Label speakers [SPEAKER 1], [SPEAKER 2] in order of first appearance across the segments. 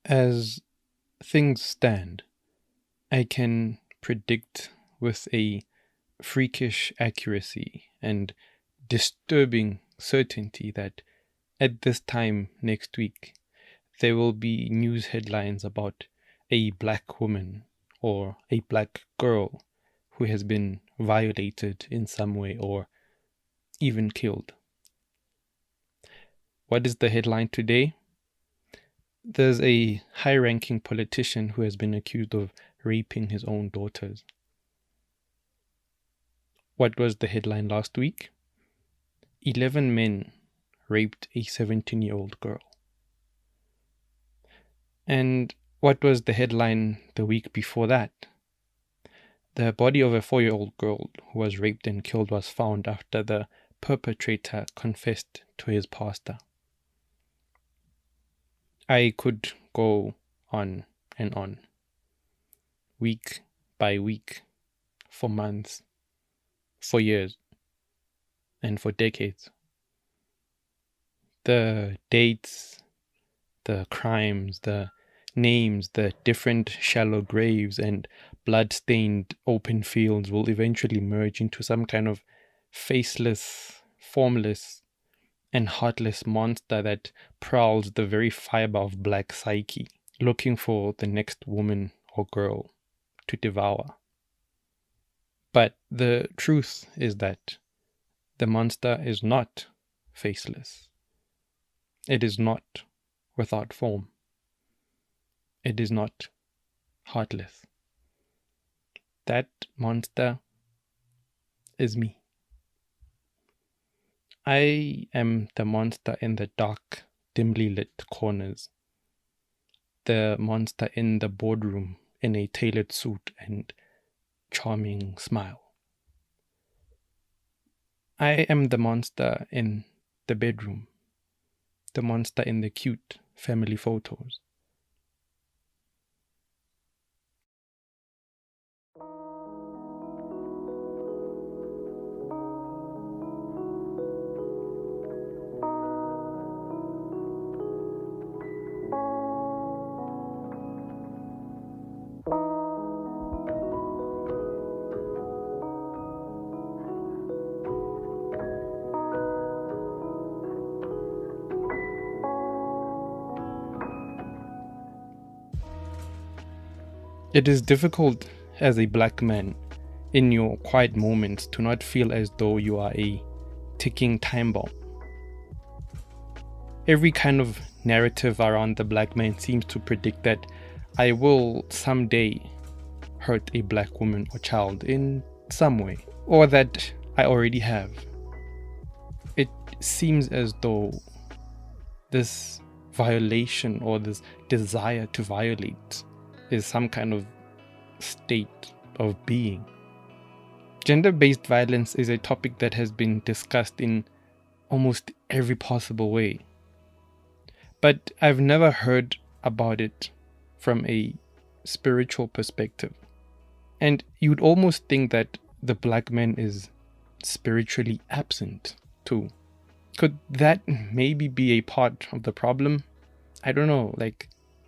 [SPEAKER 1] As things stand, I can predict with a freakish accuracy and disturbing certainty that at this time next week there will be news headlines about a black woman or a black girl who has been violated in some way or even killed. What is the headline today? There's a high-ranking politician who has been accused of raping his own daughters. What was the headline last week? 11 men raped a 17-year-old girl. And what was the headline the week before that? The body of a 4-year-old girl who was raped and killed was found after the perpetrator confessed to his pastor. I could go on and on, week by week, for months, for years, and for decades. The dates, the crimes, the names, the different shallow graves and blood-stained open fields will eventually merge into some kind of faceless, formless, and heartless monster that prowls the very fiber of black psyche, looking for the next woman or girl to devour. But the truth is that the monster is not faceless. It is not without form. It is not heartless. That monster is me. I am the monster in the dark, dimly lit corners. The monster in the boardroom in a tailored suit and charming smile. I am the monster in the bedroom. The monster in the cute family photos. It is difficult as a black man in your quiet moments to not feel as though you are a ticking time bomb. Every kind of narrative around the black man seems to predict that I will someday hurt a black woman or child in some way, or that I already have. It seems as though this violation or this desire to violate is some kind of state of being. Gender-based violence is a topic that has been discussed in almost every possible way. But I've never heard about it from a spiritual perspective. And you'd almost think that the black man is spiritually absent too. Could that maybe be a part of the problem? I don't know,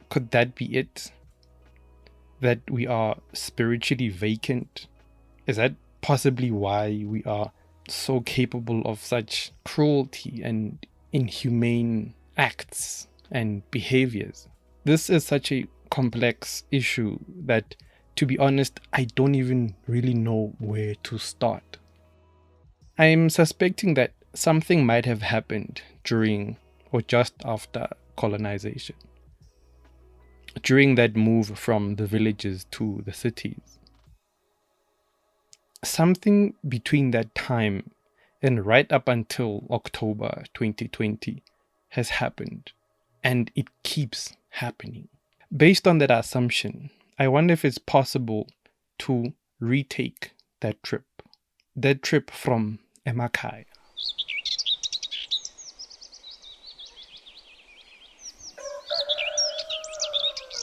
[SPEAKER 1] could that be it? That we are spiritually vacant? Is that possibly why we are so capable of such cruelty and inhumane acts and behaviors? This is such a complex issue that, to be honest, I don't even really know where to start. I'm suspecting that something might have happened during or just after colonization. During that move from the villages to the cities. Something between that time and right up until October 2020 has happened, and it keeps happening. Based on that assumption, I wonder if it's possible to retake that trip from emakhaya.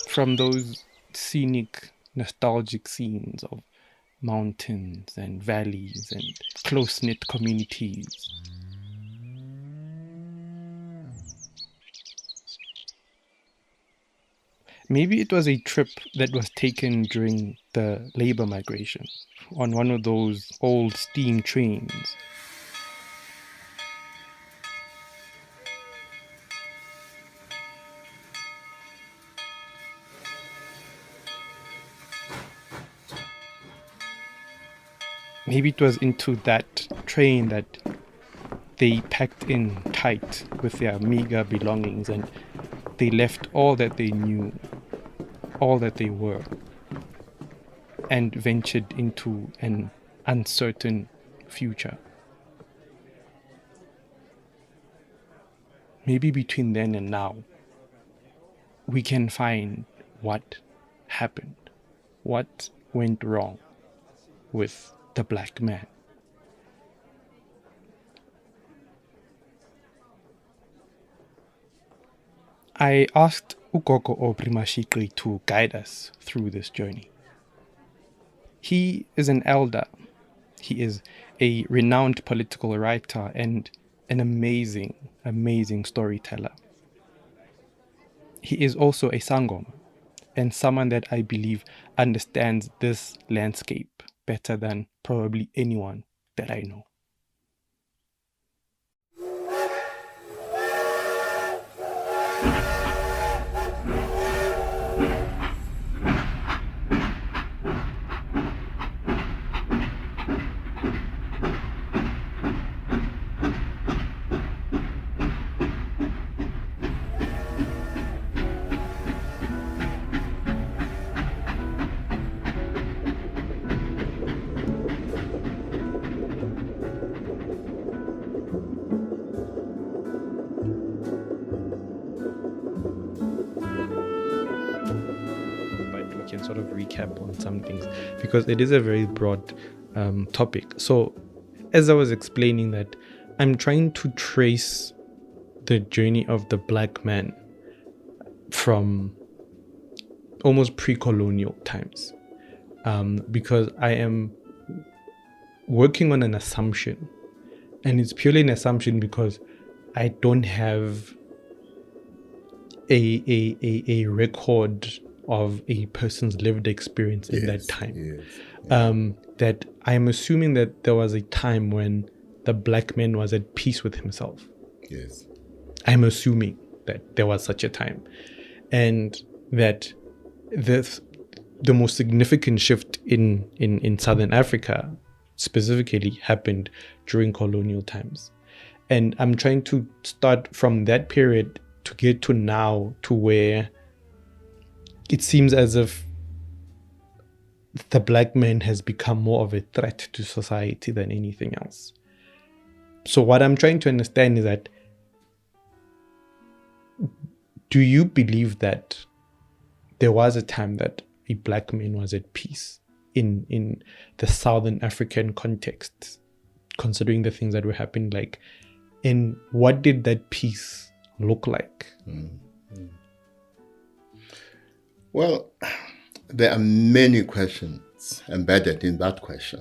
[SPEAKER 1] From those scenic, nostalgic scenes of mountains and valleys and close-knit communities. Maybe it was a trip that was taken during the labor migration on one of those old steam trains. Maybe it was into that train that they packed in tight with their meager belongings, and they left all that they knew, all that they were, and ventured into an uncertain future. Maybe between then and now, we can find what happened, what went wrong with the black man. I asked Gogo Aubrey Matshiqi to guide us through this journey. He is an elder. He is a renowned political writer and an amazing, amazing storyteller. He is also a sangoma and someone that I believe understands this landscape better than probably anyone that I know. Can sort of recap on some things because it is a very broad topic. So as I was explaining that I'm trying to trace the journey of the black man from almost pre-colonial times because I am working on an assumption, and it's purely an assumption because I don't have a record of a person's lived experience in that time. That I'm assuming that there was a time when the black man was at peace with himself.
[SPEAKER 2] Yes.
[SPEAKER 1] I'm assuming that there was such a time. And that the most significant shift in Southern Africa specifically happened during colonial times. And I'm trying to start from that period to get to now, to where it seems as if the black man has become more of a threat to society than anything else. So what I'm trying to understand is that, do you believe that there was a time that a black man was at peace in the Southern African context, considering the things that were happening? Like, and what did that peace look like?
[SPEAKER 2] Well, there are many questions embedded in that question.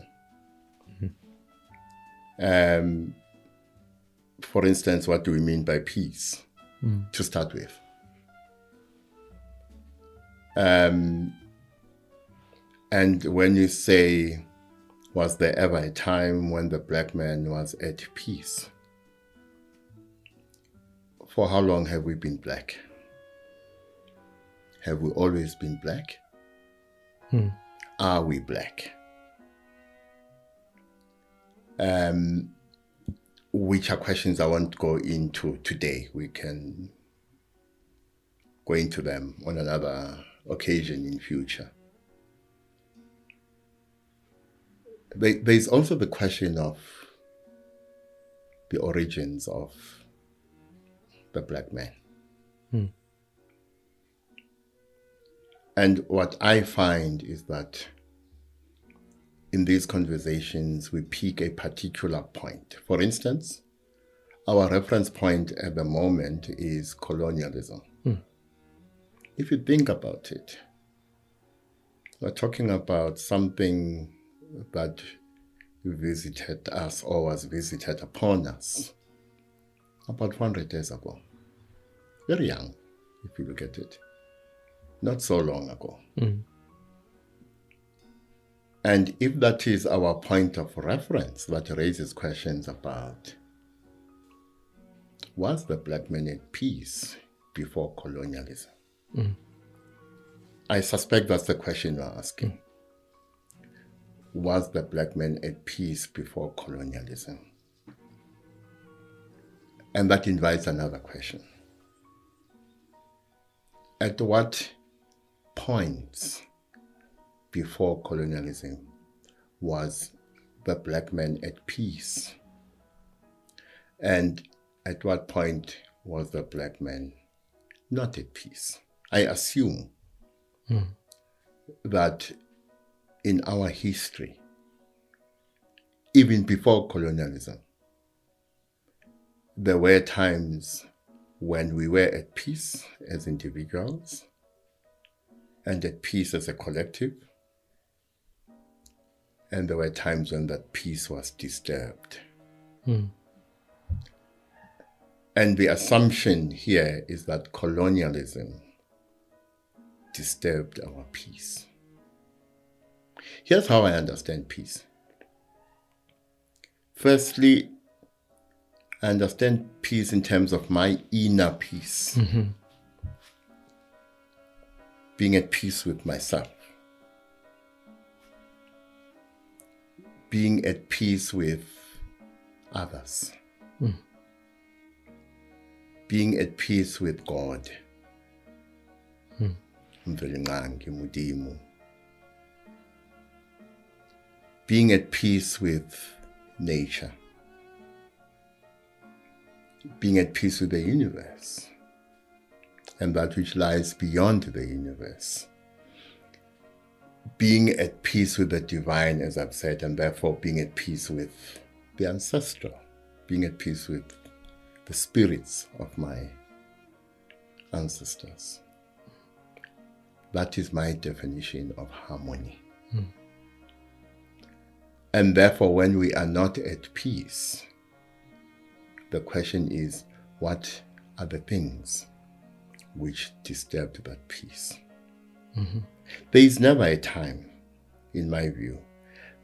[SPEAKER 2] For instance, what do we mean by peace, to start with? And when you say, was there ever a time when the black man was at peace? For how long have we been black? Have we always been black? Are we black? Which are questions I won't go into today. We can go into them on another occasion in future. There's also the question of the origins of the black man. And what I find is that in these conversations, we pick a particular point. For instance, our reference point at the moment is colonialism. If you think about it, we're talking about something that visited us or was visited upon us about 100 days ago. Very young, if you look at it. Not so long ago. And if that is our point of reference, that raises questions about, was the black man at peace before colonialism? I suspect that's the question you're asking. Was the black man at peace before colonialism? And that invites another question. At what points before colonialism was the black man at peace? And at what point was the black man not at peace? I assume that in our history, even before colonialism, there were times when we were at peace as individuals and at peace as a collective, and there were times when that peace was disturbed. And the assumption here is that colonialism disturbed our peace. Here's how I understand peace. Firstly, I understand peace in terms of my inner peace. Being at peace with myself. Being at peace with others. Being at peace with God. Being at peace with nature. Being at peace with the universe and that which lies beyond the universe. Being at peace with the divine, as I've said, and therefore being at peace with the ancestral. Being at peace with the spirits of my ancestors. That is my definition of harmony. And therefore, when we are not at peace, the question is, what are the things which disturb that peace? There is never a time, in my view,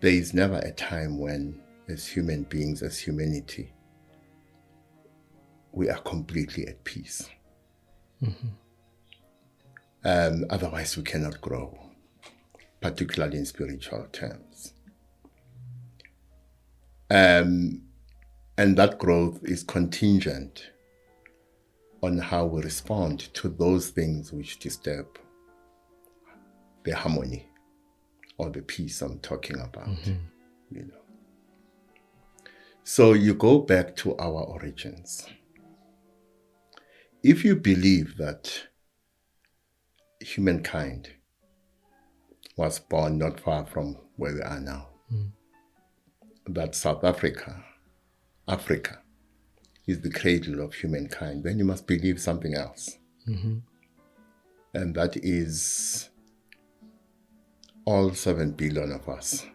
[SPEAKER 2] there is never a time when, as human beings, as humanity, we are completely at peace. Otherwise, we cannot grow, particularly in spiritual terms. And that growth is contingent on how we respond to those things which disturb the harmony or the peace I'm talking about. You know. So you go back to our origins. If you believe that humankind was born not far from where we are now, that South Africa is the cradle of humankind, then you must believe something else. And that is all 7 billion of us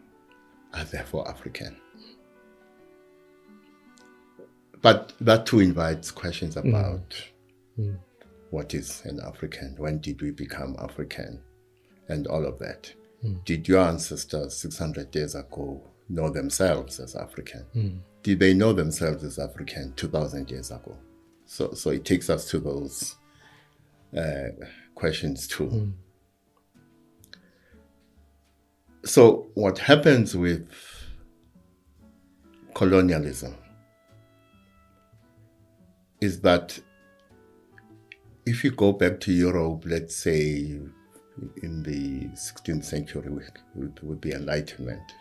[SPEAKER 2] are therefore African. But that too invites questions about what is an African? When did we become African? And all of that. Did your ancestors 600 years ago know themselves as African? Did they know themselves as African 2,000 years ago? So it takes us to those questions too. So what happens with colonialism is that if you go back to Europe, let's say in the 16th century with the Enlightenment,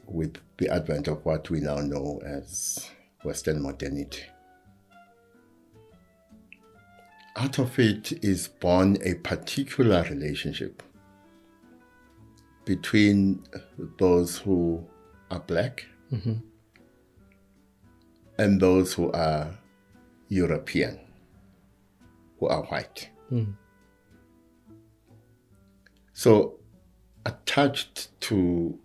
[SPEAKER 2] with the advent of what we now know as Western modernity. Out of it is born a particular relationship between those who are black and those who are European, who are white. So attached to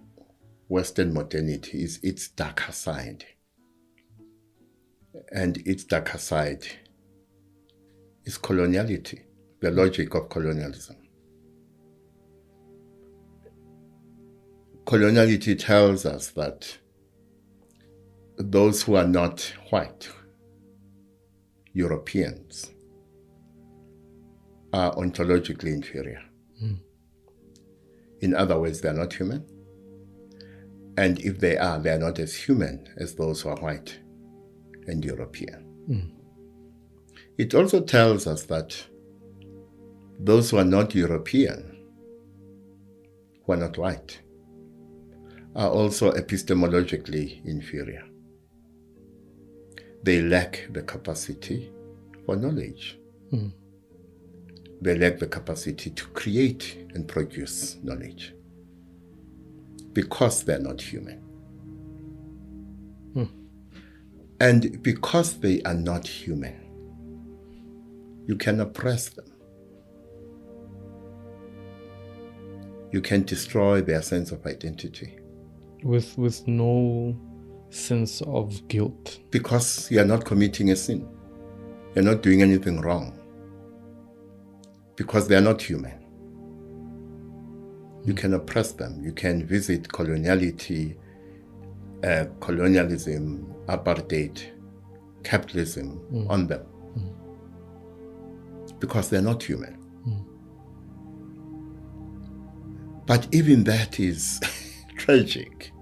[SPEAKER 2] Western modernity is its darker side. And its darker side is coloniality, the logic of colonialism. Coloniality tells us that those who are not white, Europeans, are ontologically inferior. In other words, they are not human. And if they are not as human as those who are white and European. It also tells us that those who are not European, who are not white, are also epistemologically inferior. They lack the capacity for knowledge. They lack the capacity to create and produce knowledge because they're not human. And because they are not human, you can oppress them. You can destroy their sense of identity.
[SPEAKER 1] With no sense of guilt.
[SPEAKER 2] Because you are not committing a sin. You're not doing anything wrong. Because they are not human. You can oppress them. You can visit coloniality, colonialism, apartheid, capitalism on them. Because they're not human. But even that is tragic.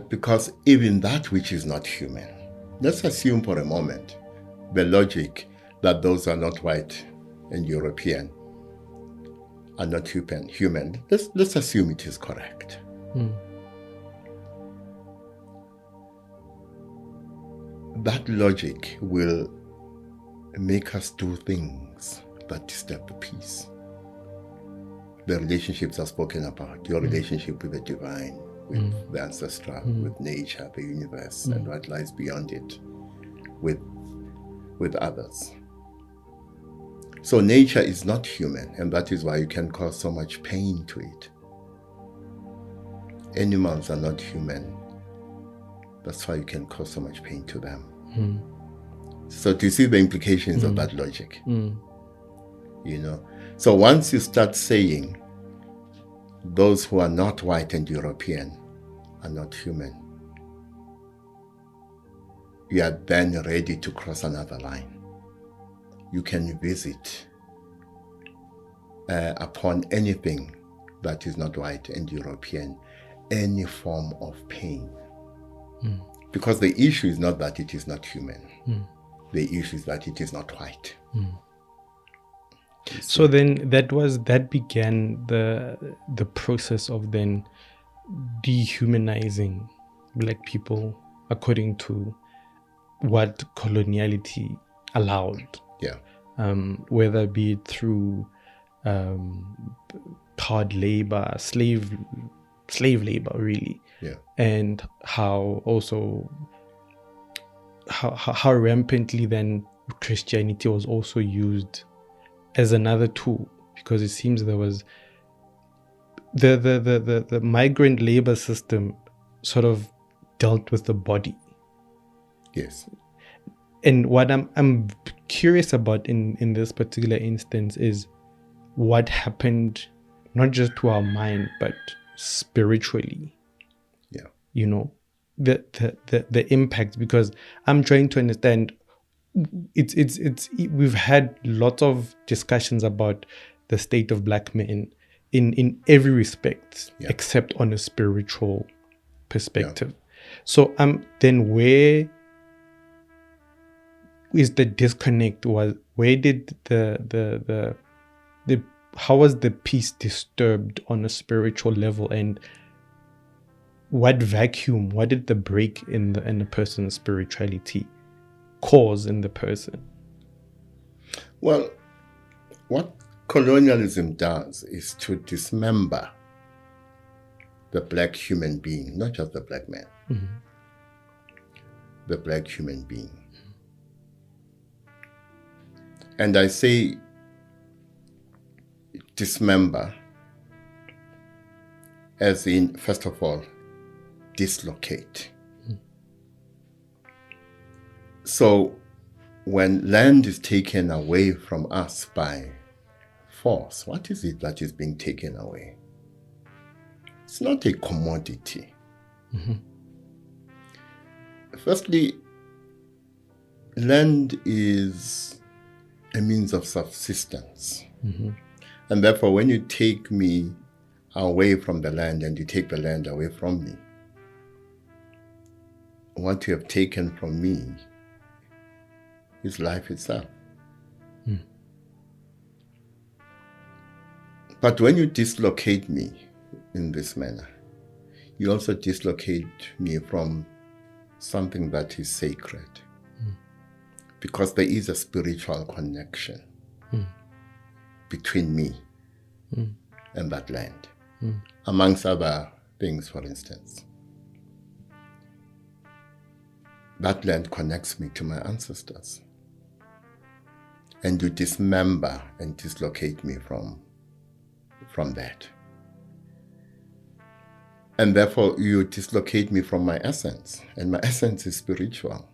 [SPEAKER 2] Because even that which is not human, let's assume for a moment the logic that those are not white and European are not human. Let's assume it is correct. That logic will make us do things that disturb the peace. The relationships are spoken about, your relationship with the divine, with the ancestral, with nature, the universe, and what lies beyond it, with others. So nature is not human, and that is why you can cause so much pain to it. Animals are not human. That's why you can cause so much pain to them. So do you see the implications of that logic? You know? So once you start saying those who are not white and European are not human, you are then ready to cross another line. You can visit upon anything that is not white and European, any form of pain. Because the issue is not that it is not human. The issue is that it is not white.
[SPEAKER 1] So then that began the process of then dehumanizing black people according to what coloniality allowed.
[SPEAKER 2] Yeah.
[SPEAKER 1] Whether be it through hard labor, slave labor, really.
[SPEAKER 2] Yeah.
[SPEAKER 1] And how rampantly then Christianity was also used as another tool, because it seems there was the migrant labor system sort of dealt with the body.
[SPEAKER 2] Yes.
[SPEAKER 1] And what I'm curious about in this particular instance is what happened not just to our mind but spiritually.
[SPEAKER 2] Yeah.
[SPEAKER 1] You know, the impact, because I'm trying to understand. It's we've had lots of discussions about the state of black men in every respect, except on a spiritual perspective. So then where is the disconnect? Where did the how was the peace disturbed on a spiritual level, and what vacuum, what did the break in a person's spirituality cause in the person?
[SPEAKER 2] Well, what colonialism does is to dismember the black human being, not just the black man, the black human being. And I say dismember as in, first of all, dislocate. So when land is taken away from us by force, what is it that is being taken away? It's not a commodity. Firstly, land is a means of subsistence. And therefore, when you take me away from the land and you take the land away from me, what you have taken from me is life itself. But when you dislocate me in this manner, you also dislocate me from something that is sacred. Because there is a spiritual connection between me and that land, amongst other things, for instance. That land connects me to my ancestors. And you dismember and dislocate me from that. And therefore, you dislocate me from my essence. And my essence is spiritual.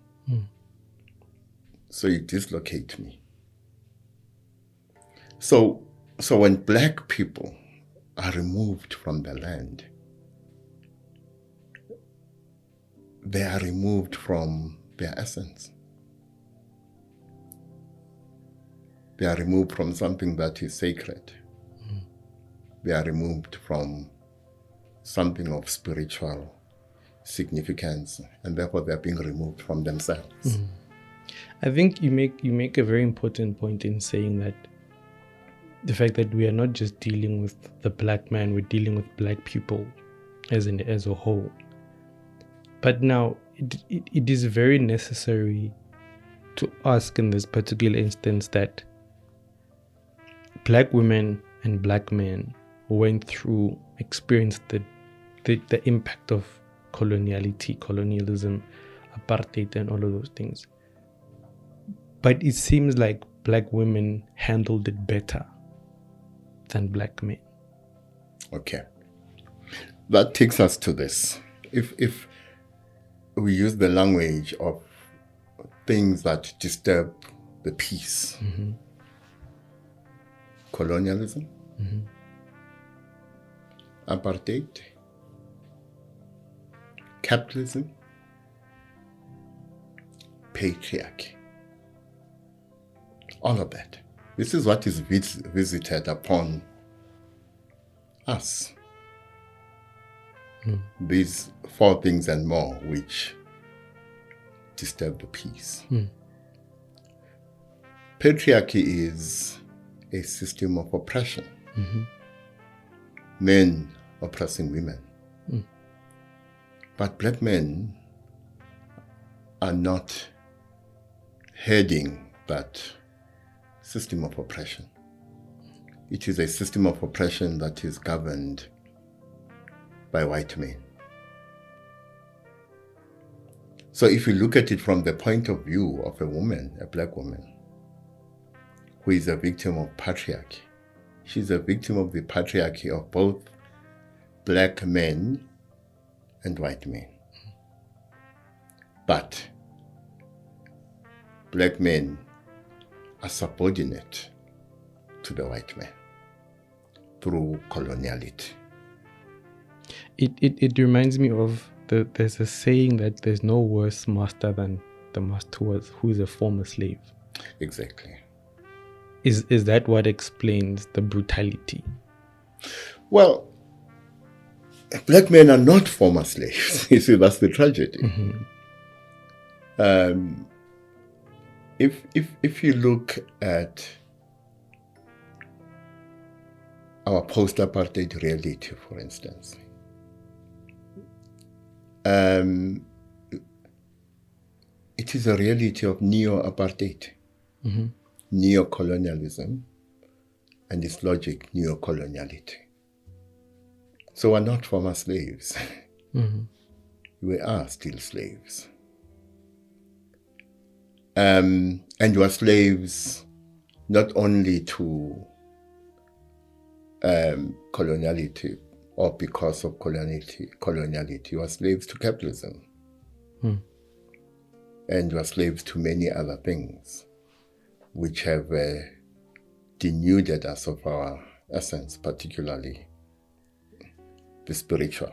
[SPEAKER 2] So you dislocate me. So when black people are removed from the land, they are removed from their essence. They are removed from something that is sacred. They are removed from something of spiritual significance, and therefore they are being removed from themselves.
[SPEAKER 1] I think you make a very important point in saying that the fact that we are not just dealing with the black man, we're dealing with black people as a whole. But now it is very necessary to ask in this particular instance that black women and black men experienced the impact of colonialism, apartheid, and all of those things. But it seems like black women handled it better than black men.
[SPEAKER 2] Okay. That takes us to this. If we use the language of things that disturb the peace, colonialism, apartheid, capitalism, patriarchy, all of that. This is what is visited upon us. These four things and more which disturb the peace. Patriarchy is a system of oppression. Men oppressing women. But black men are not heading that system of oppression. It is a system of oppression that is governed by white men. So if you look at it from the point of view of a woman, a black woman, who is a victim of patriarchy, she's a victim of the patriarchy of both black men and white men. But black men are subordinate to the white man through coloniality.
[SPEAKER 1] It reminds me of there's a saying that there's no worse master than the master who is a former slave.
[SPEAKER 2] Exactly.
[SPEAKER 1] Is that what explains the brutality?
[SPEAKER 2] Well, black men are not former slaves. You see, that's the tragedy. If you look at our post-apartheid reality, for instance, it is a reality of neo-apartheid, neo-colonialism, and its logic, neo-coloniality. So we're not former slaves. We are still slaves. And we're slaves not only to coloniality or because of coloniality, we're slaves to capitalism. And we're slaves to many other things which have denuded us of our essence, particularly the spiritual.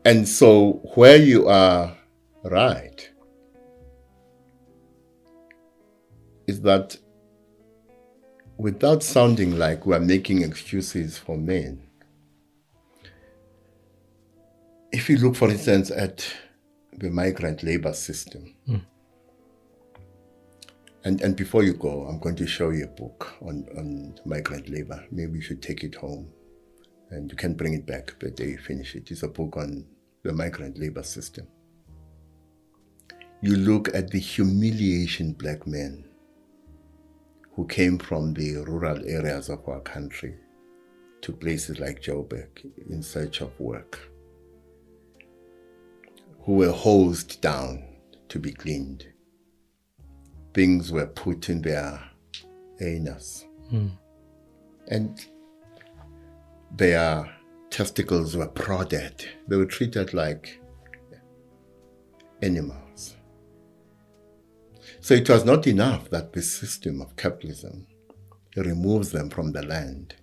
[SPEAKER 2] And so where you are right is that without sounding like we're making excuses for men, if you look, for instance, at the migrant labor system, and before you go, I'm going to show you a book on migrant labor. Maybe you should take it home and you can bring it back the day you finish it. It's a book on the migrant labor system. You look at the humiliation black men who came from the rural areas of our country to places like Joburg in search of work, who were hosed down to be cleaned. Things were put in their anus. And their testicles were prodded. They were treated like animals. So it was not enough that the system of capitalism removes them from the land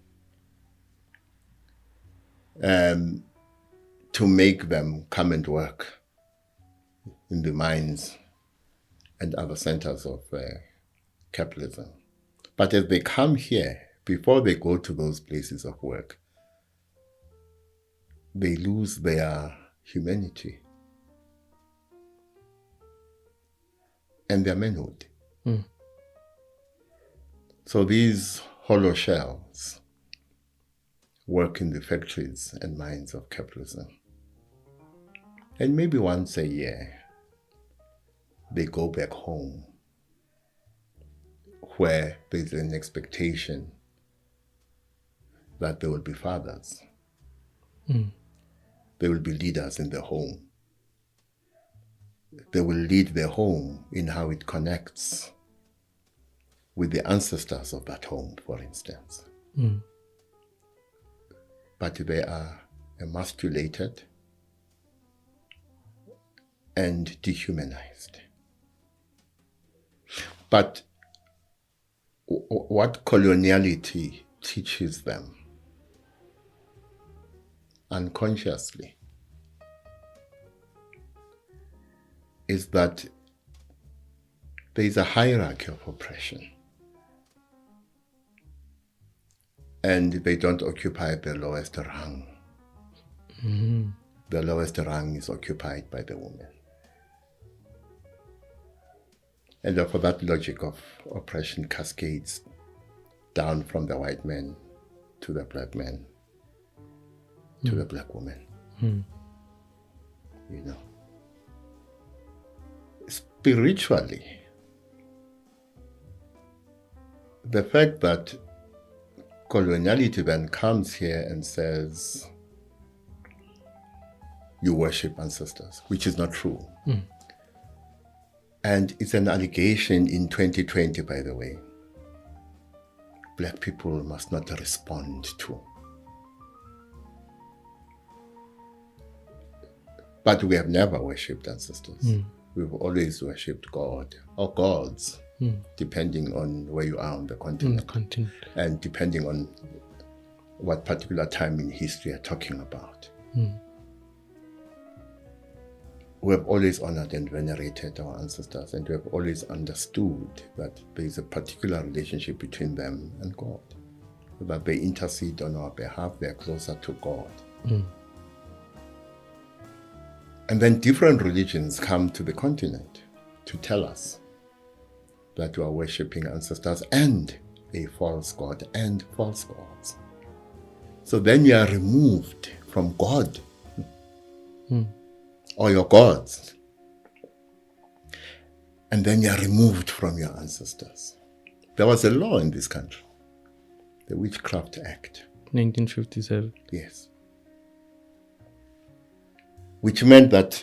[SPEAKER 2] to make them come and work in the mines and other centers of capitalism. But as they come here, before they go to those places of work, they lose their humanity and their manhood. So these hollow shells work in the factories and mines of capitalism. And maybe once a year, they go back home where there's an expectation that they will be fathers. They will be leaders in the home. They will lead their home in how it connects with the ancestors of that home, for instance. But they are emasculated and dehumanized. But what coloniality teaches them unconsciously is that there is a hierarchy of oppression, and they don't occupy the lowest rung. The lowest rung is occupied by the woman. And therefore that logic of oppression cascades down from the white man to the black man to the black woman. You know. Spiritually, the fact that coloniality then comes here and says, you worship ancestors, which is not true. And it's an allegation in 2020, by the way. Black people must not respond to. But we have never worshipped ancestors. We've always worshipped God or gods, depending on where you are on the continent. And depending on what particular time in history you're talking about. We have always honored and venerated our ancestors, and we have always understood that there is a particular relationship between them and God, that they intercede on our behalf, they're closer to God. And then different religions come to the continent to tell us that we are worshipping ancestors and a false God and false gods. So then you are removed from God or your gods. And then you're removed from your ancestors. There was a law in this country, the Witchcraft Act.
[SPEAKER 1] 1957.
[SPEAKER 2] Yes. Which meant that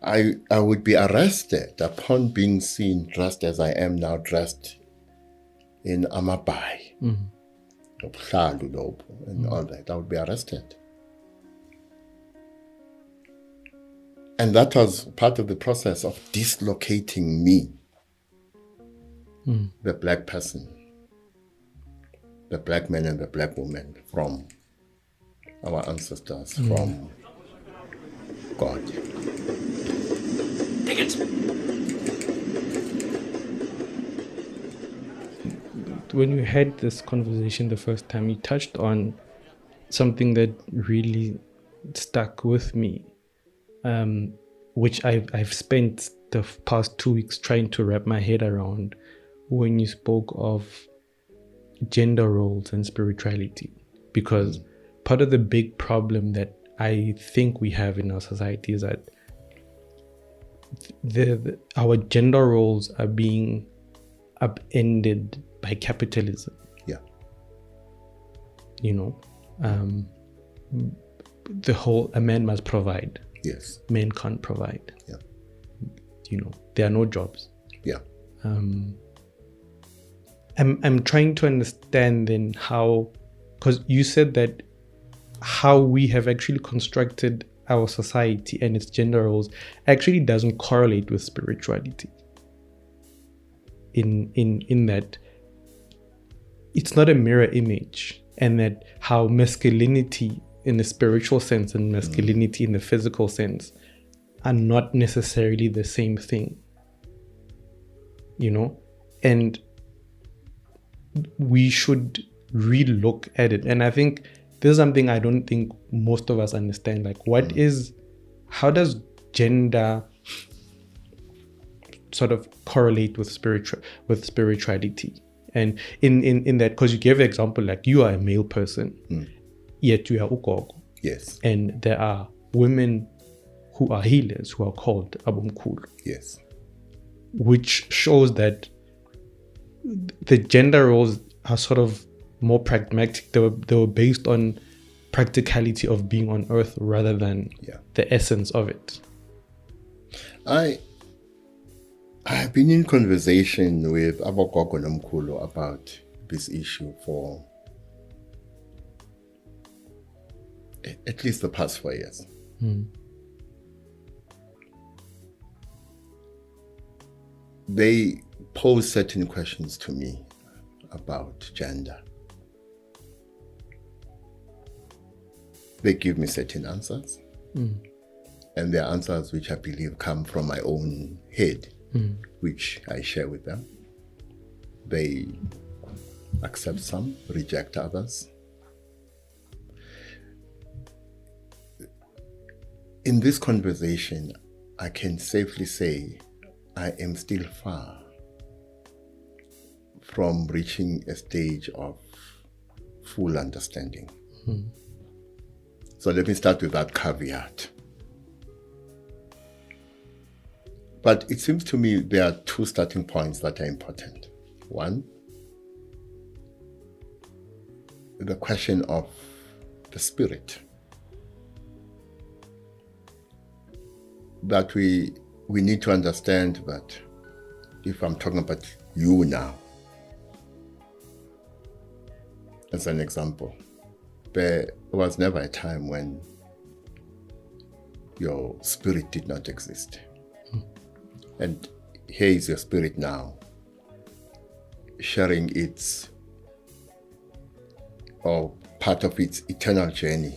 [SPEAKER 2] I would be arrested upon being seen dressed as I am now, dressed in amabai, and all that. I would be arrested. And that was part of the process of dislocating me, the black person, the black man and the black woman, from our ancestors, from God. Take it.
[SPEAKER 1] When you had this conversation the first time, you touched on something that really stuck with me, which I've spent the past 2 weeks trying to wrap my head around, when you spoke of gender roles and spirituality. Because part of the big problem that I think we have in our society is that our gender roles are being upended by capitalism.
[SPEAKER 2] Yeah.
[SPEAKER 1] You know, the whole a man must provide.
[SPEAKER 2] Yes.
[SPEAKER 1] Men can't provide.
[SPEAKER 2] Yeah.
[SPEAKER 1] You know, there are no jobs.
[SPEAKER 2] Yeah.
[SPEAKER 1] I'm trying to understand then how, because you said that how we have actually constructed our society and its gender roles actually doesn't correlate with spirituality. In that it's not a mirror image, and that how masculinity in the spiritual sense and masculinity in the physical sense are not necessarily the same thing, you know, and we should re-look at it. And I think this is something I don't think most of us understand. Like, how does gender sort of correlate with spirituality? And in that, because you gave an example, like you are a male person, yet you are ugogo.
[SPEAKER 2] Yes.
[SPEAKER 1] And there are women who are healers who are called abomkhulu.
[SPEAKER 2] Yes.
[SPEAKER 1] Which shows that the gender roles are sort of more pragmatic. They were based on practicality of being on earth rather than the essence of it.
[SPEAKER 2] I have been in conversation with Abogogo Nomkhulu about this issue for at least the past 4 years. They pose certain questions to me about gender. They give me certain answers, and they're answers which I believe come from my own head, which I share with them. They accept some, reject others. In this conversation, I can safely say I am still far from reaching a stage of full understanding. So let me start with that caveat. But it seems to me there are two starting points that are important. One, the question of the spirit. That we need to understand that if I'm talking about you now, as an example, there was never a time when your spirit did not exist. And here is your spirit now, sharing its, or part of its eternal journey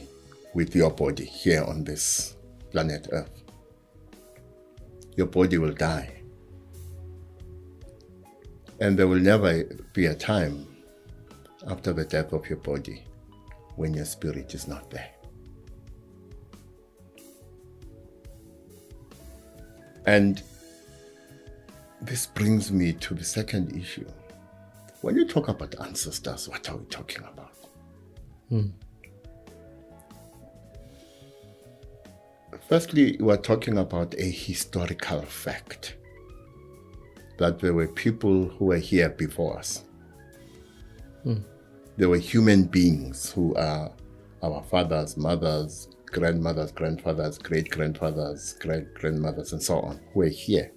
[SPEAKER 2] with your body here on this planet Earth. Your body will die. And there will never be a time after the death of your body when your spirit is not there. And this brings me to the second issue. When you talk about ancestors, what are we talking about? Firstly, we're talking about a historical fact that there were people who were here before us. There were human beings who are our fathers, mothers, grandmothers, grandfathers, great-grandfathers, great-grandmothers, and so on, who were here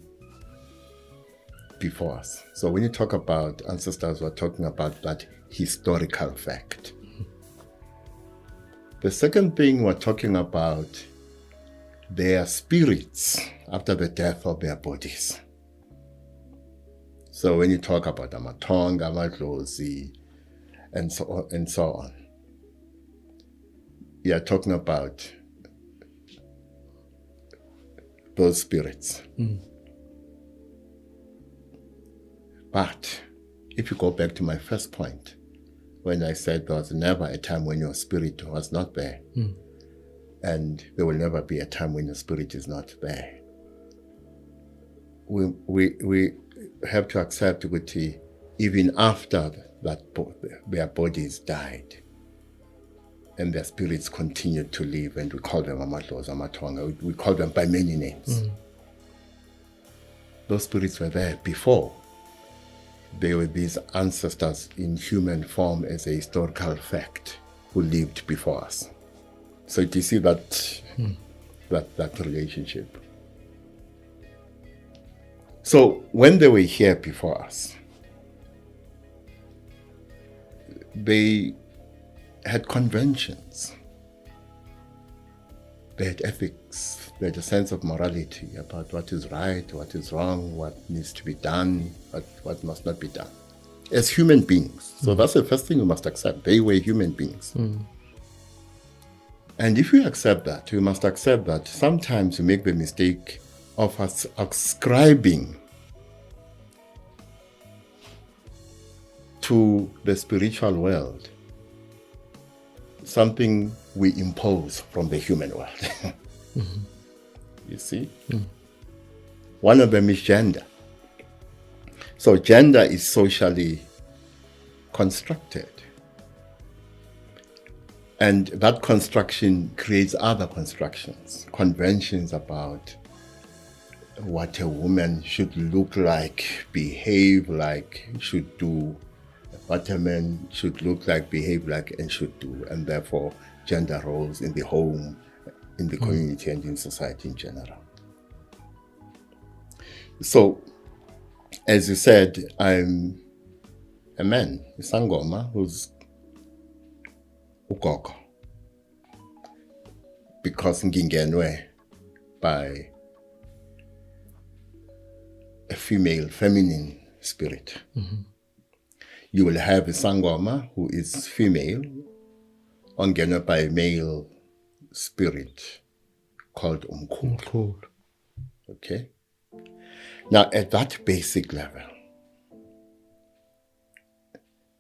[SPEAKER 2] before us. So when you talk about ancestors, we're talking about that historical fact. The second thing, we're talking about their spirits after the death of their bodies. So when you talk about Amatonga, Amadlozi, and so on, you are talking about those spirits. But if you go back to my first point, when I said there was never a time when your spirit was not there, and there will never be a time when your spirit is not there. We have to accept that even after that their bodies died, and their spirits continued to live, and we call them Amadlozi, Amatonga, we call them by many names. Those spirits were there before. They were these ancestors in human form as a historical fact who lived before us. So you see that relationship. So when they were here before us, they had conventions. They had ethics. They had a sense of morality about what is right, what is wrong, what needs to be done, what must not be done. As human beings. So that's the first thing you must accept. They were human beings. And if you accept that, you must accept that sometimes you make the mistake of ascribing to the spiritual world something we impose from the human world. You see? One of them is gender. So gender is socially constructed. And that construction creates other constructions, conventions about what a woman should look like, behave like, should do, what a man should look like, behave like, and should do, and therefore gender roles in the home, in the community, and in society in general. So, as you said, I'm a man, a Sangoma, who's Gogo, because ngingenwe by a female, feminine spirit. You will have a Sangoma who is female, ongenwe by a male spirit called Umkhulu. Okay? Now, at that basic level,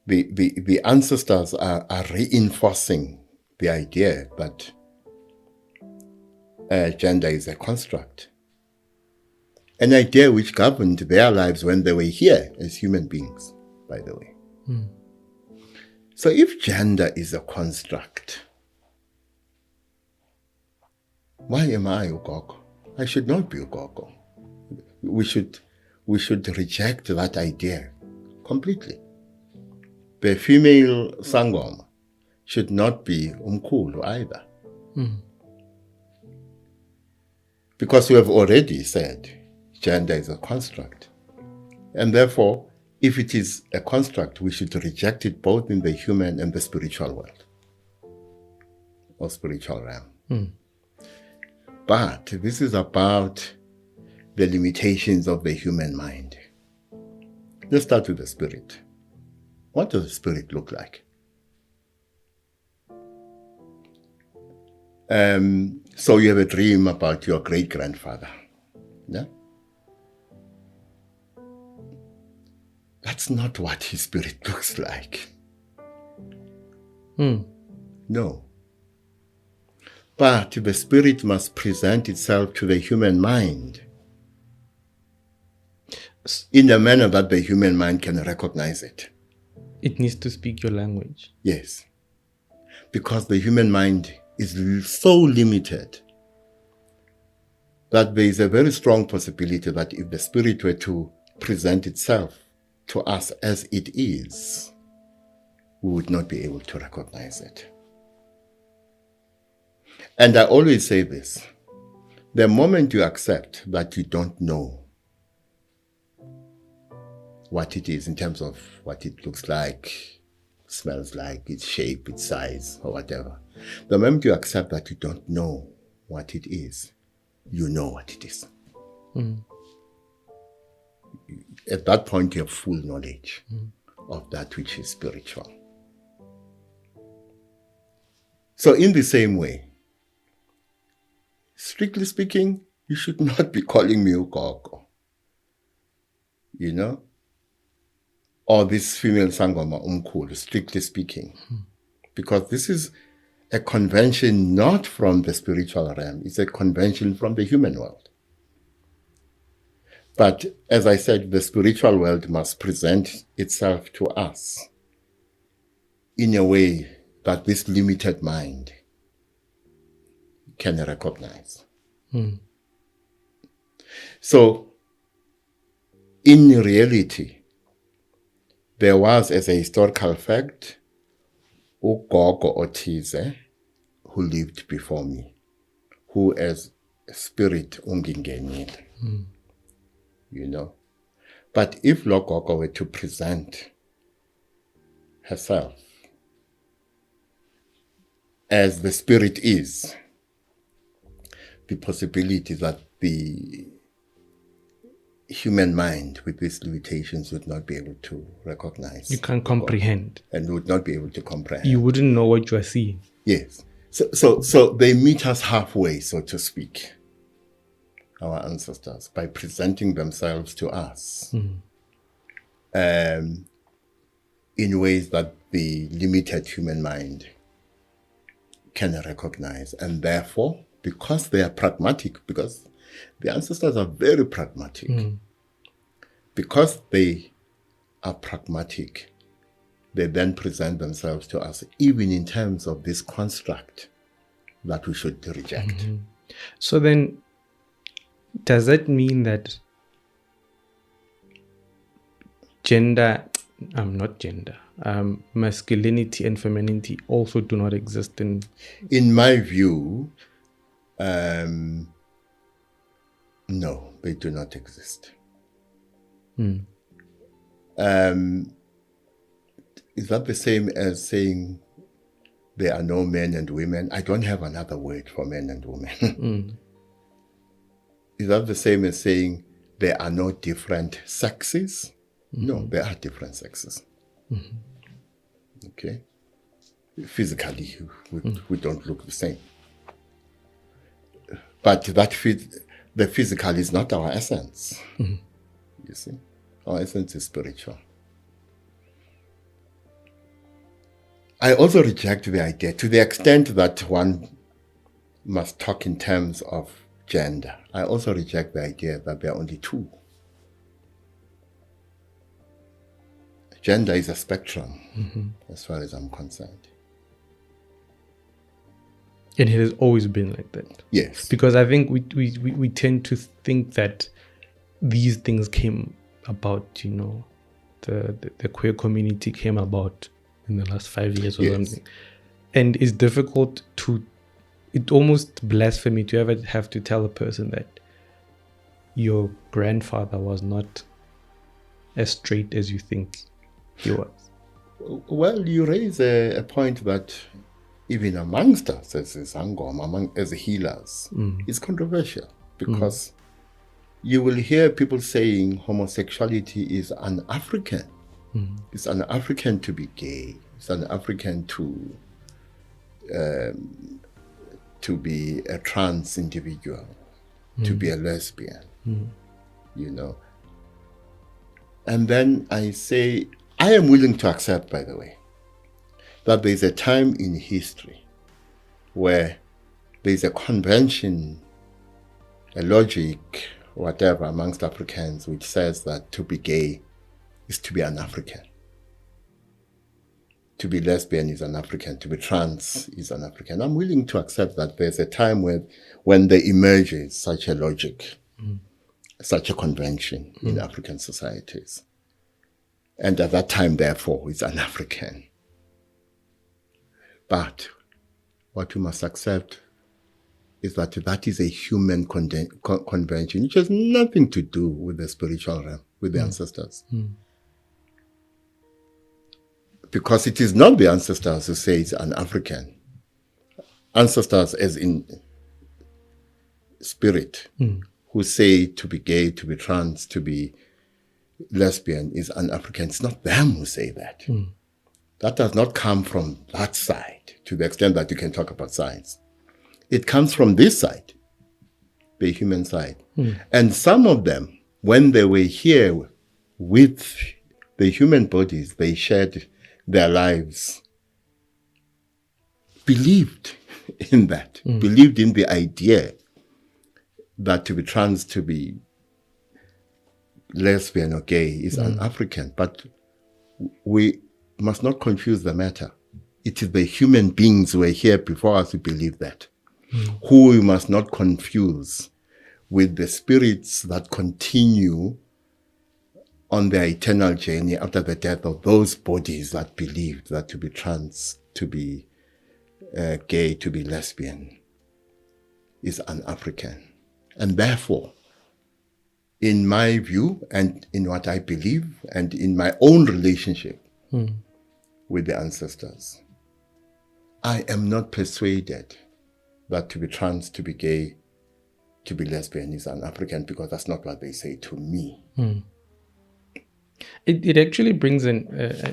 [SPEAKER 2] the ancestors are reinforcing the idea that gender is a construct. An idea which governed their lives when they were here as human beings, by the way. So if gender is a construct, why am I Ugogo? I should not be Ugogo. We should reject that idea completely. The female Sangoma should not be Umkhulu either. Because we have already said gender is a construct. And therefore, if it is a construct, we should reject it both in the human and the spiritual world, or spiritual realm. But this is about the limitations of the human mind. Let's start with the spirit. What does the spirit look like? So you have a dream about your great-grandfather. Yeah? That's not what his spirit looks like. No. But the spirit must present itself to the human mind in a manner that the human mind can recognize it.
[SPEAKER 1] It needs to speak your language.
[SPEAKER 2] Yes. Because the human mind is so limited that there is a very strong possibility that if the spirit were to present itself to us as it is, we would not be able to recognize it. And I always say this, the moment you accept that you don't know what it is in terms of what it looks like, smells like, its shape, its size, or whatever, the moment you accept that you don't know what it is, you know what it is. At that point, you have full knowledge of that which is spiritual. So in the same way, strictly speaking, you should not be calling me Gogo, you know, or this female sangoma umkhulu, strictly speaking, because this is a convention not from the spiritual realm, it's a convention from the human world. But as I said, the spiritual world must present itself to us in a way that this limited mind can recognize. So, in reality, there was, as a historical fact, uGogo Othize, who lived before me, who as a spirit ungingenile, you know. But if lo Gogo were to present herself as the spirit is, the possibility that the human mind with these limitations would not be able to recognize.
[SPEAKER 1] You can't comprehend.
[SPEAKER 2] And would not be able to comprehend.
[SPEAKER 1] You wouldn't know what you are seeing.
[SPEAKER 2] Yes. So they meet us halfway, so to speak, our ancestors, by presenting themselves to us in ways that the limited human mind can recognize. And therefore, because they are pragmatic, because the ancestors are very pragmatic, because they are pragmatic, they then present themselves to us, even in terms of this construct that we should reject.
[SPEAKER 1] So then, does that mean that masculinity and femininity also do not exist in
[SPEAKER 2] my view? No, they do not exist. Is that the same as saying there are no men and women? I don't have another word for men and women. Is that the same as saying there are no different sexes? No, there are different sexes. Okay? Physically, we don't look the same. But the physical is not our essence. You see? Our essence is spiritual. I also reject the idea, to the extent that one must talk in terms of gender. I also reject the idea that there are only two. Gender is a spectrum, as far as I'm concerned.
[SPEAKER 1] And it has always been like that.
[SPEAKER 2] Yes.
[SPEAKER 1] Because I think we tend to think that these things came about, you know, the queer community came about in the last 5 years or something. And it's difficult it's almost blasphemy to ever have to tell a person that your grandfather was not as straight as you think he was.
[SPEAKER 2] Well, you raise a point that even amongst us as Sangoma, as healers, is controversial, because you will hear people saying homosexuality is un-African. It's un-African to be gay. It's un-African to be a trans individual, to be a lesbian, you know. And then I say, I am willing to accept, by the way, that there is a time in history where there is a convention, a logic, whatever, amongst Africans, which says that to be gay is to be an African. to be lesbian is an African, to be trans is an African. I'm willing to accept that there's a time when there emerges such a logic, such a convention in African societies. And at that time, therefore, it's an African. But what we must accept is that that is a human convention, which has nothing to do with the spiritual realm, with the ancestors. Because it is not the ancestors who say it's an African. Ancestors as in spirit, who say to be gay, to be trans, to be lesbian is an African. It's not them who say that. That does not come from that side, to the extent that you can talk about science. It comes from this side, the human side. And some of them, when they were here with the human bodies, they shared their lives, believed in that, believed in the idea that to be trans, to be lesbian or gay is an African. But we must not confuse the matter. It is the human beings who were here before us who believe that, who we must not confuse with the spirits that continue on their eternal journey after the death of those bodies that believed that to be trans, to be gay, to be lesbian is an African. And therefore, in my view and in what I believe and in my own relationship with the ancestors, I am not persuaded that to be trans, to be gay, to be lesbian is an African, because that's not what they say to me.
[SPEAKER 1] It actually brings in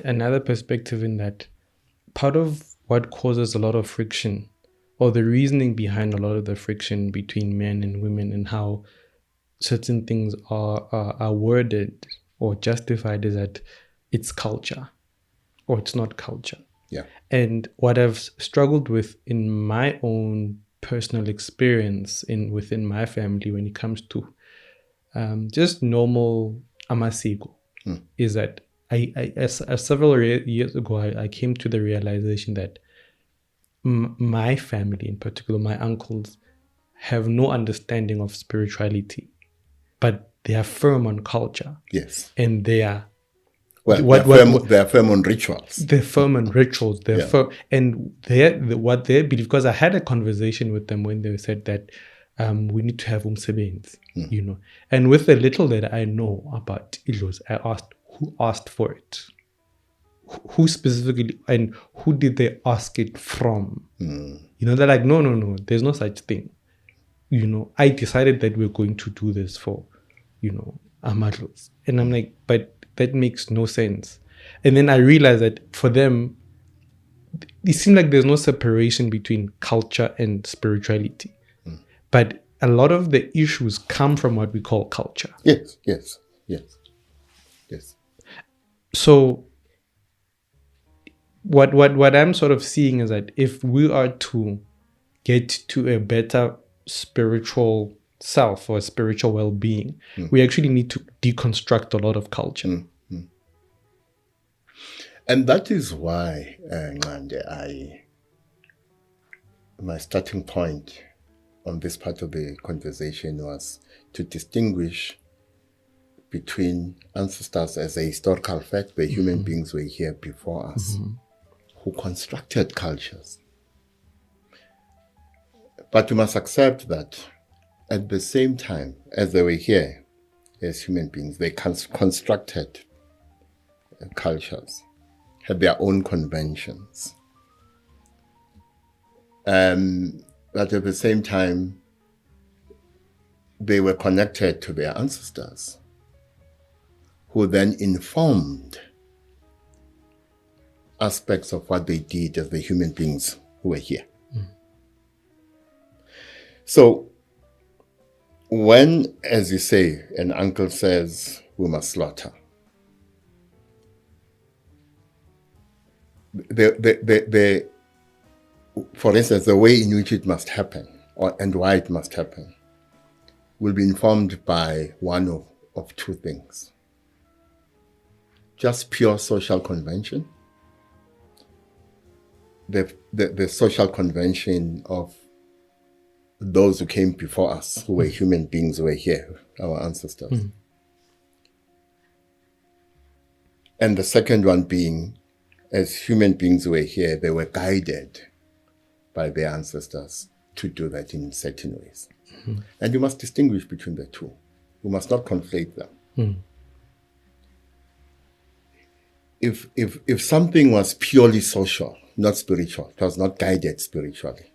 [SPEAKER 1] another perspective, in that part of what causes a lot of friction, or the reasoning behind a lot of the friction between men and women, and how certain things are worded or justified, is that it's culture or it's not culture.
[SPEAKER 2] Yeah.
[SPEAKER 1] And what I've struggled with in my own personal experience within my family when it comes to just normal amasiko, is that as several years ago, I came to the realization that my family, in particular my uncles, have no understanding of spirituality, but they are firm on culture.
[SPEAKER 2] Yes.
[SPEAKER 1] And they are
[SPEAKER 2] they're firm on rituals.
[SPEAKER 1] They're firm on rituals. They're firm, and what they believe. Because I had a conversation with them when they said that we need to have umsebenzi, And with the little that I know about Ilos, I asked who asked for it, who specifically, and who did they ask it from? They're like, no, there's no such thing. I decided that we're going to do this for, Amadlos. And I'm like, but that makes no sense. And then I realized that for them, it seemed like there's no separation between culture and spirituality. But a lot of the issues come from what we call culture.
[SPEAKER 2] Yes.
[SPEAKER 1] So what I'm sort of seeing is that if we are to get to a better spiritual self or spiritual well-being, we actually need to deconstruct a lot of culture.
[SPEAKER 2] And that is why, my starting point on this part of the conversation was to distinguish between ancestors as a historical fact, the human beings were here before us, who constructed cultures. But we must accept that at the same time as they were here as human beings, they constructed cultures, had their own conventions. But at the same time, they were connected to their ancestors, who then informed aspects of what they did as the human beings who were here. So when, as you say, an uncle says we must slaughter, for instance, the way in which it must happen and why it must happen will be informed by one of two things. Just pure social convention, the social convention of those who came before us, who were human beings, who were here, our ancestors. And the second one being, as human beings who were here, they were guided by their ancestors to do that in certain ways. And you must distinguish between the two. You must not conflate them. If something was purely social, not spiritual, it was not guided spiritually,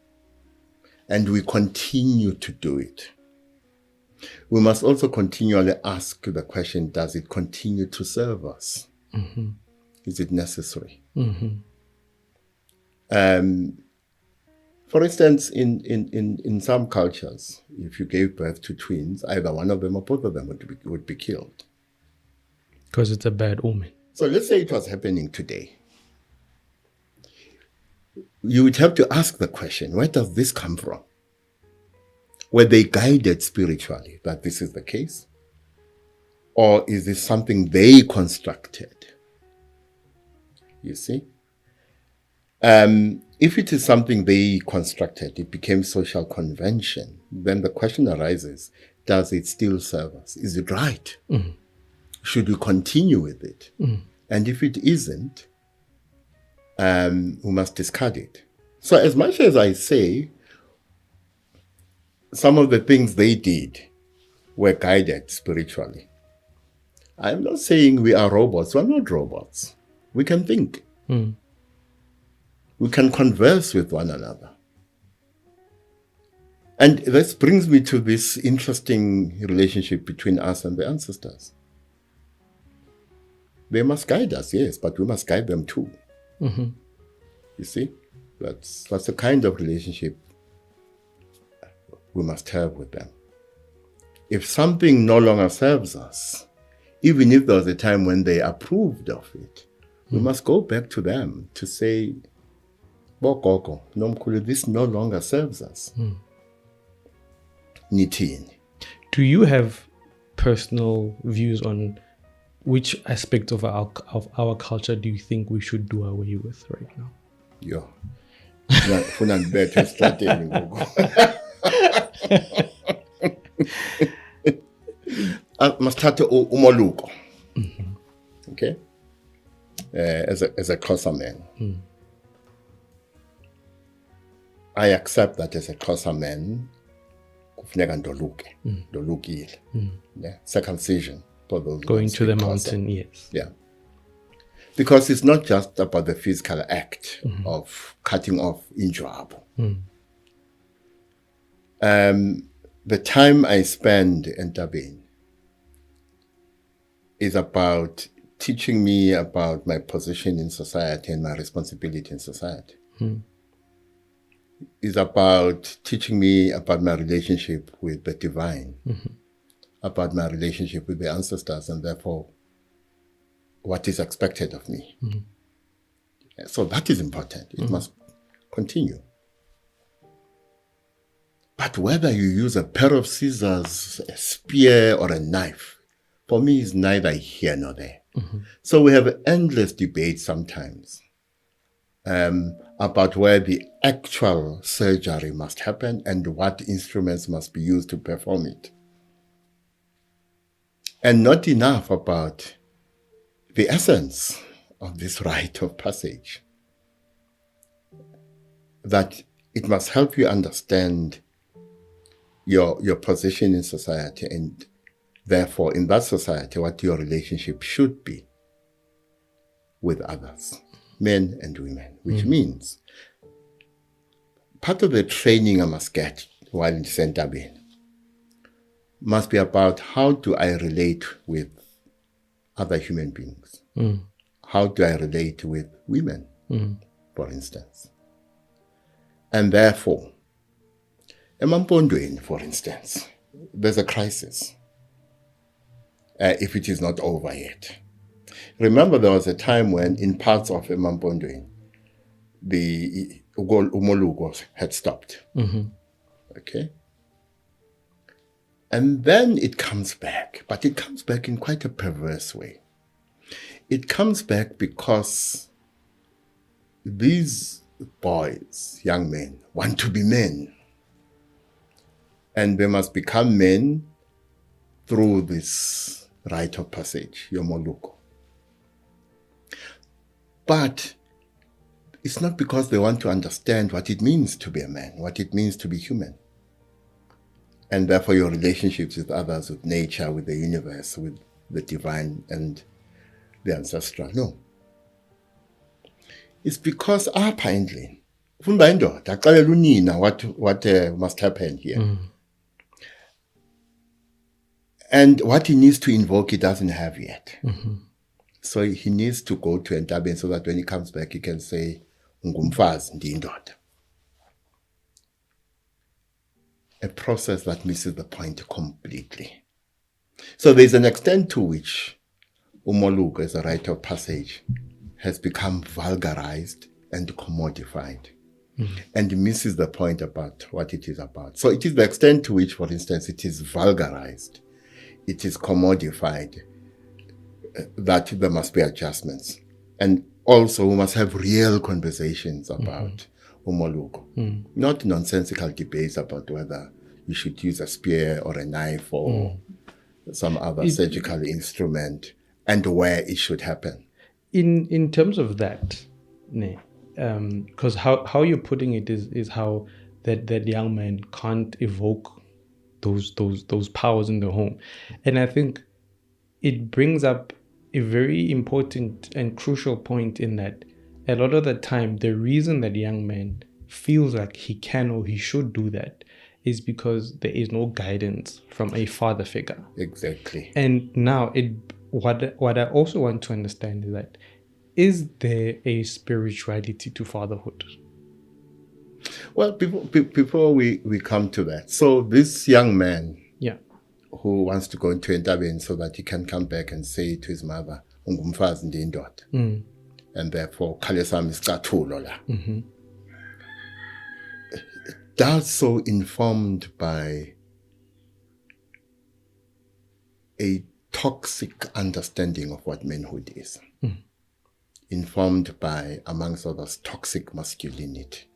[SPEAKER 2] and we continue to do it, we must also continually ask the question, does it continue to serve us? Is it necessary? For instance, in some cultures, if you gave birth to twins, either one of them or both of them would be killed.
[SPEAKER 1] Because it's a bad omen.
[SPEAKER 2] So let's say it was happening today. You would have to ask the question, where does this come from? Were they guided spiritually that this is the case? Or is this something they constructed? You see? If it is something they constructed, it became social convention, then the question arises, does it still serve us? Is it right? Should we continue with it? And if it isn't, we must discard it. So as much as I say, some of the things they did were guided spiritually, I'm not saying we are robots. We're not robots. We can think. We can converse with one another. And this brings me to this interesting relationship between us and the ancestors. They must guide us, yes, but we must guide them too. You see? That's the kind of relationship we must have with them. If something no longer serves us, even if there was a time when they approved of it, we must go back to them to say, Gogo, Nomkhulu, this no longer serves us. Nithini.
[SPEAKER 1] Do you have personal views on which aspect of our culture do you think we should do away with right now?
[SPEAKER 2] Yo. Funa better strategy. Must start umoluko. Okay? As a Xhosa man. I accept that as a Xhosa man, kufuneka ndolukile. Circumcision.
[SPEAKER 1] Going to the mountain, yes.
[SPEAKER 2] Yeah. Because it's not just about the physical act of cutting off injwabo. The time I spend in Durban is about teaching me about my position in society and my responsibility in society. Is about teaching me about my relationship with the divine, about my relationship with the ancestors, and therefore what is expected of me. So that is important. It must continue. But whether you use a pair of scissors, a spear, or a knife, for me is neither here nor there. So we have endless debate sometimes about where the actual surgery must happen and what instruments must be used to perform it. And not enough about the essence of this rite of passage. That it must help you understand your position in society, and therefore in that society what your relationship should be with others, men and women, which means part of the training I must get while in Sentabin must be about how do I relate with other human beings? How do I relate with women, for instance? And therefore, Emampondweni, for instance, there's a crisis if it is not over yet. Remember, there was a time when in parts of Emampondweni, the umoluko had stopped. Okay? And then it comes back, but it comes back in quite a perverse way. It comes back because these boys, young men, want to be men. And they must become men through this rite of passage, yomoluko. But it's not because they want to understand what it means to be a man, what it means to be human. And therefore your relationships with others, with nature, with the universe, with the divine and the ancestral. No. It's because apparently, what must happen here. And what he needs to invoke, he doesn't have yet. So he needs to go to Entabeni so that when he comes back, he can say, Ngumfazi ndindoda. A process that misses the point completely. So there's an extent to which Umoluko, as a rite of passage, has become vulgarized and commodified and misses the point about what it is about. So it is the extent to which, for instance, it is vulgarized, it is commodified, that there must be adjustments. And also we must have real conversations about Umoluko. Not nonsensical debates about whether you should use a spear or a knife or some other surgical instrument and where it should happen.
[SPEAKER 1] In terms of that, because how you're putting it is how that young man can't evoke those powers in the home. And I think it brings up a very important and crucial point in that a lot of the time, the reason that young man feels like he can or he should do that is because there is no guidance from a father figure.
[SPEAKER 2] Exactly.
[SPEAKER 1] And now what I also want to understand is that, is there a spirituality to fatherhood?
[SPEAKER 2] Well, before we come to that, so this young man who wants to go into Entabeni so that he can come back and say to his mother, Ungumfazi ndindoda, and therefore khale sami isicathulo la. That's so informed by a toxic understanding of what manhood is. Informed by, amongst others, toxic masculinity,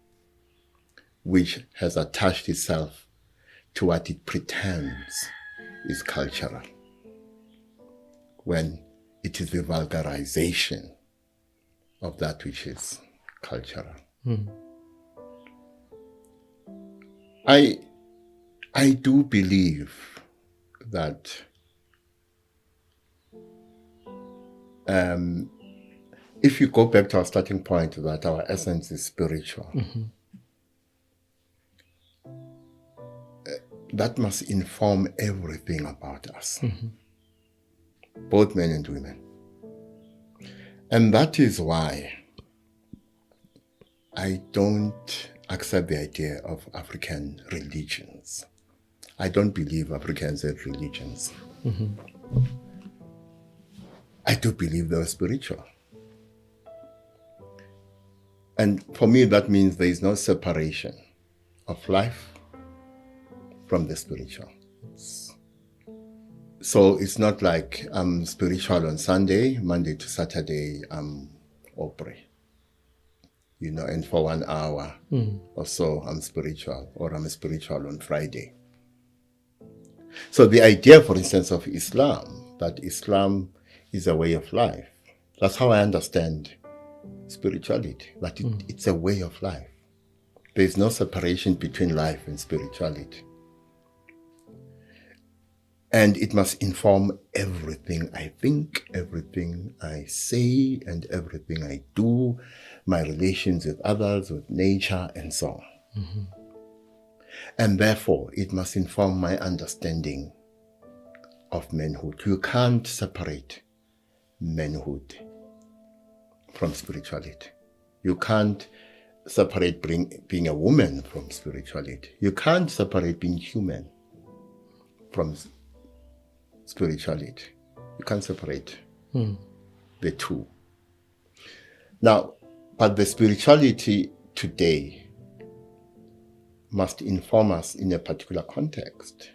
[SPEAKER 2] which has attached itself to what it pretends is cultural, when it is the vulgarization of that which is cultural. I do believe that if you go back to our starting point, that our essence is spiritual, that must inform everything about us, both men and women. And that is why I don't accept the idea of African religions. I don't believe Africans had religions. I do believe they were spiritual. And for me, that means there is no separation of life from the spiritual. So it's not like I'm spiritual on Sunday, Monday to Saturday, I'm Aubrey. And for 1 hour or so, I'm spiritual, or I'm spiritual on Friday. So the idea, for instance, of Islam, that Islam is a way of life, that's how I understand spirituality, that it's a way of life. There's no separation between life and spirituality. And it must inform everything I think, everything I say, and everything I do, my relations with others, with nature, and so on. And therefore, it must inform my understanding of manhood. You can't separate manhood from spirituality. You can't separate being a woman from spirituality. You can't separate being human from spirituality. You can't separate the two. Now, but the spirituality today must inform us in a particular context.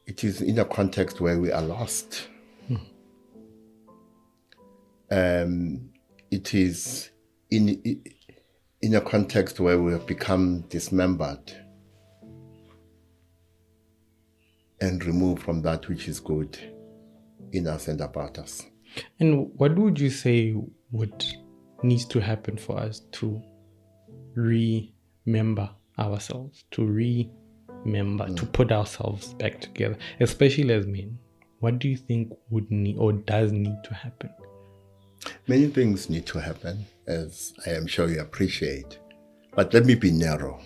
[SPEAKER 2] It is in a context where we are lost. It is in a context where we have become dismembered and removed from that which is good in us and about us.
[SPEAKER 1] And what would you say needs to happen for us to remember ourselves, to put ourselves back together, especially as men? What do you think would need or does need to happen?
[SPEAKER 2] Many things need to happen, as I am sure you appreciate. But let me be narrow,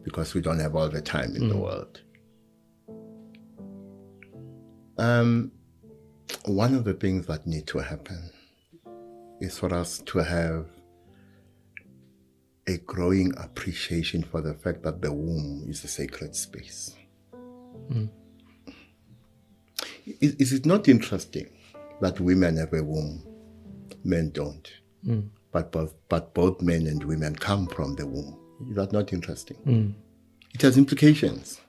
[SPEAKER 2] because we don't have all the time in the world. One of the things that need to happen is for us to have a growing appreciation for the fact that the womb is a sacred space. Is it not interesting that women have a womb, men don't? But both men and women come from the womb. Is that not interesting? It has implications.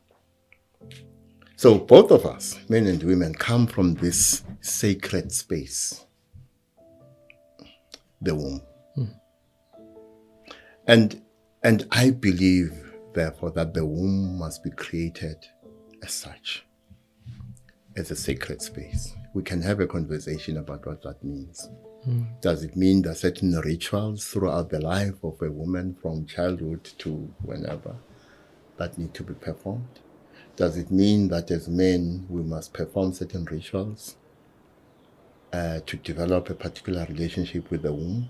[SPEAKER 2] So both of us, men and women, come from this sacred space, the womb. And I believe, therefore, that the womb must be created as such, as a sacred space. We can have a conversation about what that means. Does it mean there are certain rituals throughout the life of a woman from childhood to whenever that need to be performed? Does it mean that as men we must perform certain rituals to develop a particular relationship with the womb?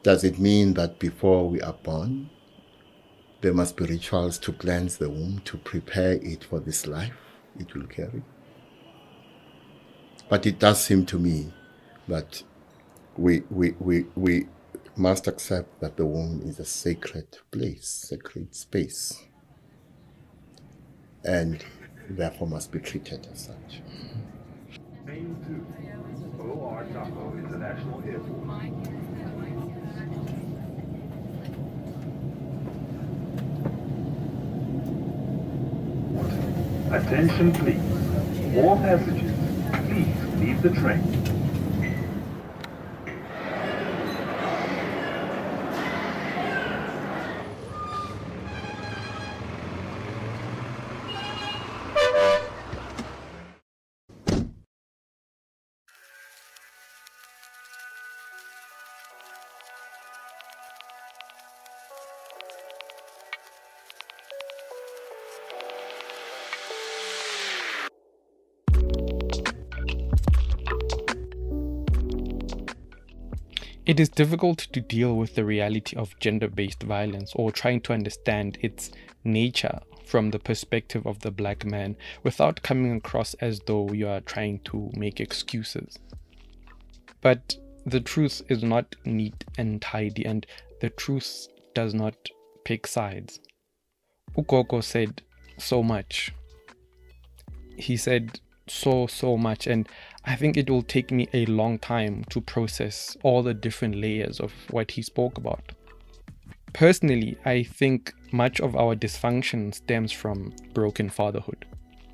[SPEAKER 2] Does it mean that before we are born, there must be rituals to cleanse the womb, to prepare it for this life it will carry? But it does seem to me that we must accept that the womb is a sacred place, sacred space, and therefore must be treated as such.
[SPEAKER 3] Main 2, O.R. Tambo International Airport. Attention please. All passengers, please leave the train.
[SPEAKER 1] It is difficult to deal with the reality of gender-based violence or trying to understand its nature from the perspective of the black man without coming across as though you are trying to make excuses. But the truth is not neat and tidy, and the truth does not pick sides. Gogo said so much. He said so much, and I think it will take me a long time to process all the different layers of what he spoke about. Personally, I think much of our dysfunction stems from broken fatherhood.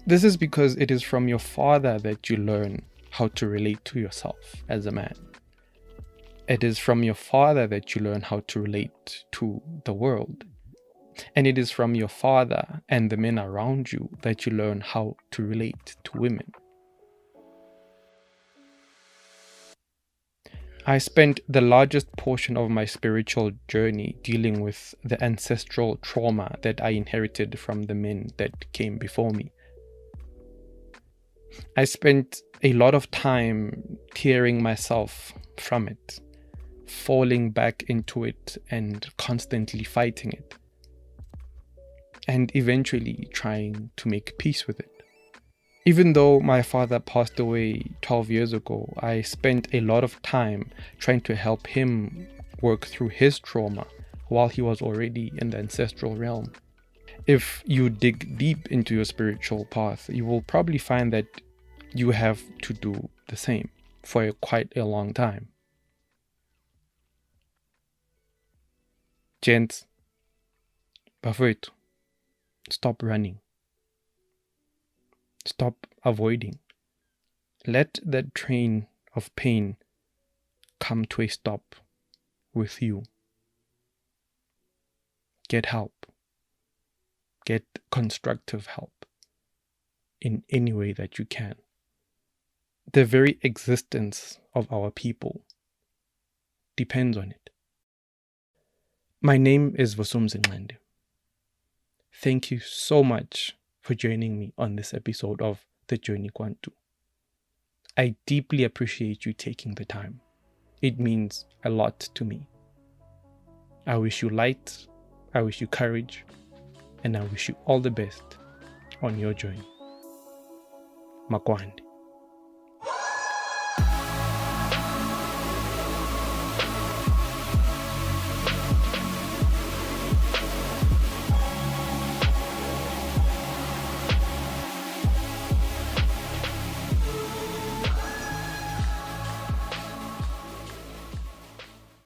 [SPEAKER 1] This is because it is from your father that you learn how to relate to yourself as a man. It is from your father that you learn how to relate to the world. And it is from your father and the men around you that you learn how to relate to women. I spent the largest portion of my spiritual journey dealing with the ancestral trauma that I inherited from the men that came before me. I spent a lot of time tearing myself from it, falling back into it and constantly fighting it, and eventually trying to make peace with it. Even though my father passed away 12 years ago, I spent a lot of time trying to help him work through his trauma while he was already in the ancestral realm. If you dig deep into your spiritual path, you will probably find that you have to do the same for quite a long time. Gents, bafowethu, stop running. Stop avoiding. Let that train of pain come to a stop with you. Get help. Get constructive help in any way that you can. The very existence of our people depends on it. My name is Vusumzi Nqande. Thank you so much for joining me on this episode of The Journey Kwantu. I deeply appreciate you taking the time. It means a lot to me. I wish you light, I wish you courage, and I wish you all the best on your journey. Makwande.